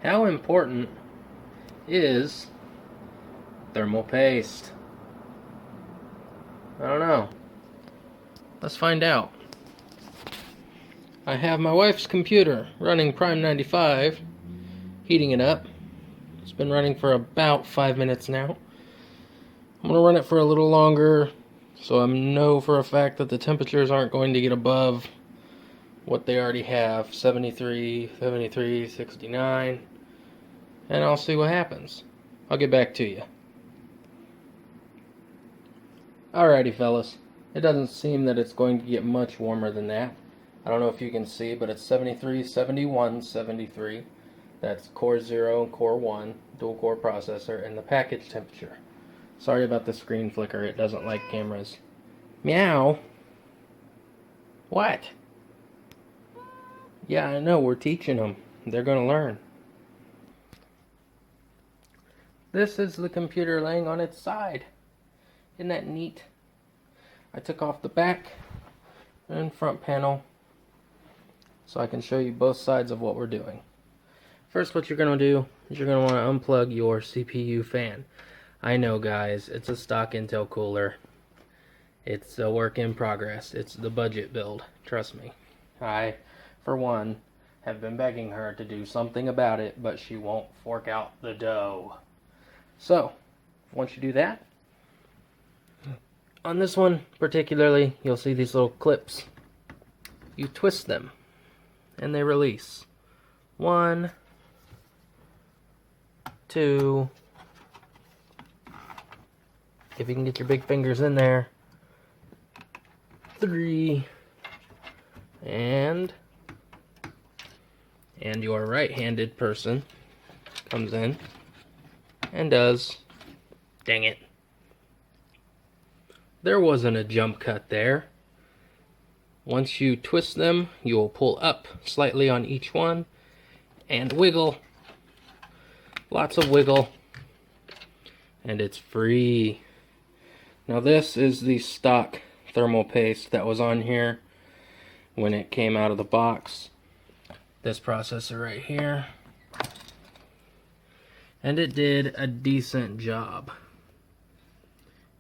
How important is thermal paste? I don't know. Let's find out. I have my wife's computer running Prime 95, heating it up. It's been running for about 5 minutes now. I'm going to run it for a little longer so I know for a fact that the temperatures aren't going to get above what they already have, 73, 73, 69, and I'll see what happens. I'll get back to you. Alrighty, fellas. It doesn't seem that it's going to get much warmer than that. I don't know if you can see, but it's 73, 71, 73. That's Core 0 and Core 1, dual-core processor, and the package temperature. Sorry about the screen flicker, it doesn't like cameras. Meow. What? Yeah, I know, we're teaching them. They're going to learn. This is the computer laying on its side. Isn't that neat? I took off the back and front panel so I can show you both sides of what we're doing. First, what you're going to do is you're going to want to unplug your CPU fan. I know, guys, it's a stock Intel cooler. It's a work in progress. It's the budget build. Trust me. I, for one, have been begging her to do something about it, but she won't fork out the dough. So, once you do that, on this one particularly, you'll see these little clips. You twist them, and they release. 1, 2, if you can get your big fingers in there, 3, and your right-handed person comes in and does, dang it, there wasn't a jump cut there. Once you twist them, you will pull up slightly on each one and wiggle. Lots of wiggle. And it's free. Now this is the stock thermal paste that was on here when it came out of the box. This processor right here. And it did a decent job.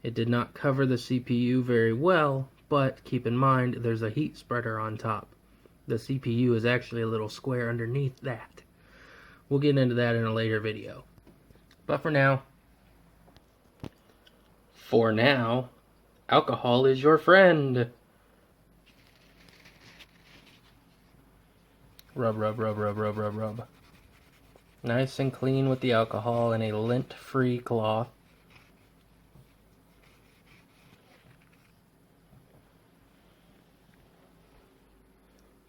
It did not cover the CPU very well, but keep in mind there's a heat spreader on top. The CPU is actually a little square underneath that. We'll get into that in a later video. But for now, alcohol is your friend. Rub, rub, rub, rub, rub, rub, rub. Nice and clean with the alcohol in a lint-free cloth.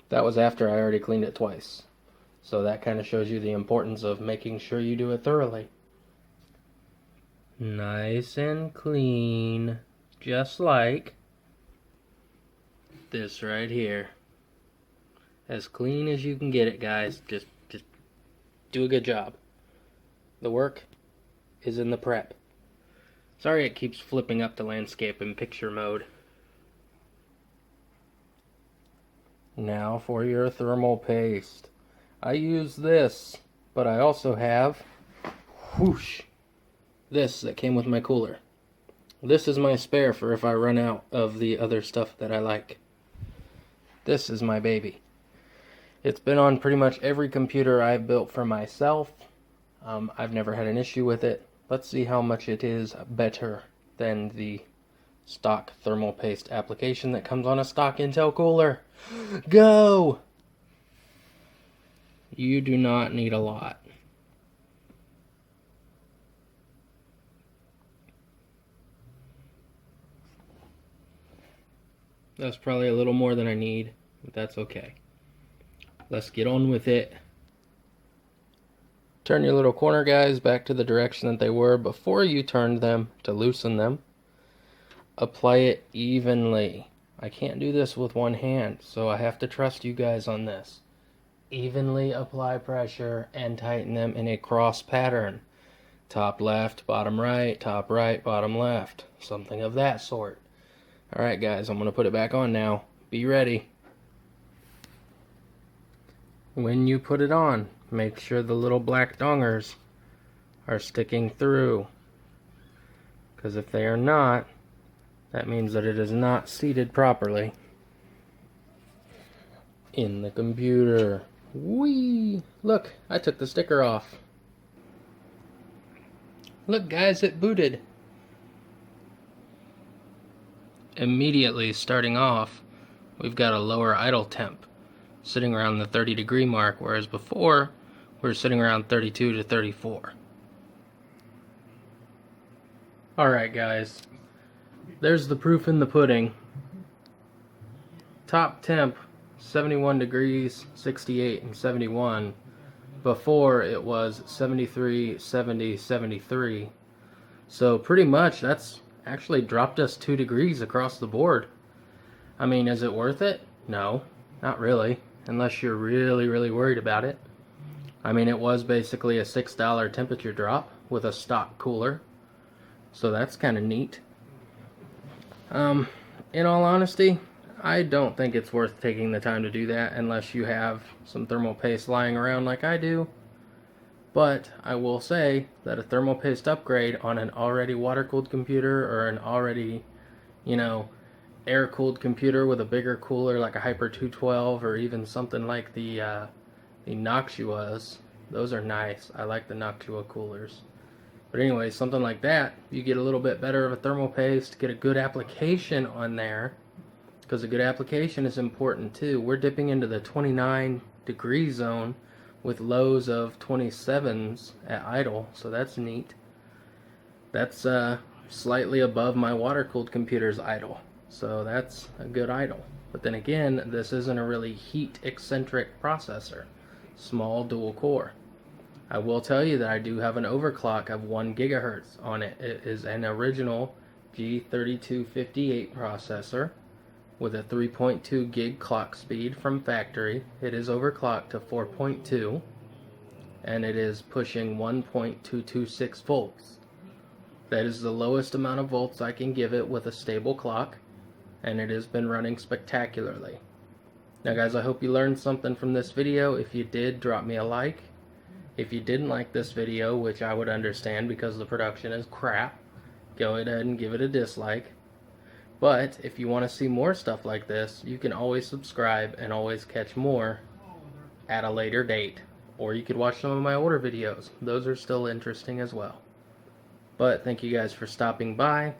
That was after I already cleaned it twice. So that kind of shows you the importance of making sure you do it thoroughly. Nice and clean. Just like this right here. As clean as you can get it, guys. Just do a good job. The work is in the prep. Sorry it keeps flipping up the landscape in picture mode. Now for your thermal paste. I use this, but I also have whoosh, this that came with my cooler. This is my spare for if I run out of the other stuff that I like. This is my baby. It's been on pretty much every computer I've built for myself. I've never had an issue with it. Let's see how much it is better than the stock thermal paste application that comes on a stock Intel cooler. Go! You do not need a lot. That's probably a little more than I need, but that's okay. Let's get on with it. Turn your little corner guys back to the direction that they were before you turned them to loosen them. Apply it evenly. I can't do this with one hand, so I have to trust you guys on this. Evenly apply pressure and tighten them in a cross pattern. Top left, bottom right, top right, bottom left. Something of that sort. Alright guys, I'm going to put it back on now. Be ready. When you put it on, Make sure the little black dongers are sticking through, because if they are not, that means that it is not seated properly in the computer. Whee! Look, I took the sticker off. Look guys, it booted. Immediately starting off, we've got a lower idle temp, sitting around the 30-degree mark, whereas before, we were sitting around 32 to 34. Alright guys, there's the proof in the pudding. Top temp, 71 degrees, 68, and 71. Before it was 73, 70, 73. So pretty much that's actually dropped us 2 degrees across the board. I mean, is it worth it? No, not really, unless you're really worried about it. I mean, it was basically a $6 temperature drop with a stock cooler, so that's kind of neat. In all honesty, I don't think it's worth taking the time to do that unless you have some thermal paste lying around like I do. But I will say that a thermal paste upgrade on an already water-cooled computer or an already, air-cooled computer with a bigger cooler like a Hyper 212 or even something like the Noctuas, those are nice. I like the Noctua coolers. But anyway, something like that, you get a little bit better of a thermal paste, get a good application on there, because a good application is important too. We're dipping into the 29 degree zone with lows of 27s at idle, so that's neat. That's slightly above my water-cooled computer's idle, so that's a good idle. But then again, this isn't a really heat-eccentric processor. Small dual core. I will tell you that I do have an overclock of 1 gigahertz on it. It is an original G3258 processor with a 3.2 gig clock speed from factory. It is overclocked to 4.2 and it is pushing 1.226 volts. That is the lowest amount of volts I can give it with a stable clock, and it has been running spectacularly. Now guys, I hope you learned something from this video. If you did, drop me a like. If you didn't like this video, which I would understand because the production is crap, go ahead and give it a dislike. But if you want to see more stuff like this, you can always subscribe and always catch more at a later date. Or you could watch some of my older videos. Those are still interesting as well. But thank you guys for stopping by.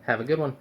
Have a good one.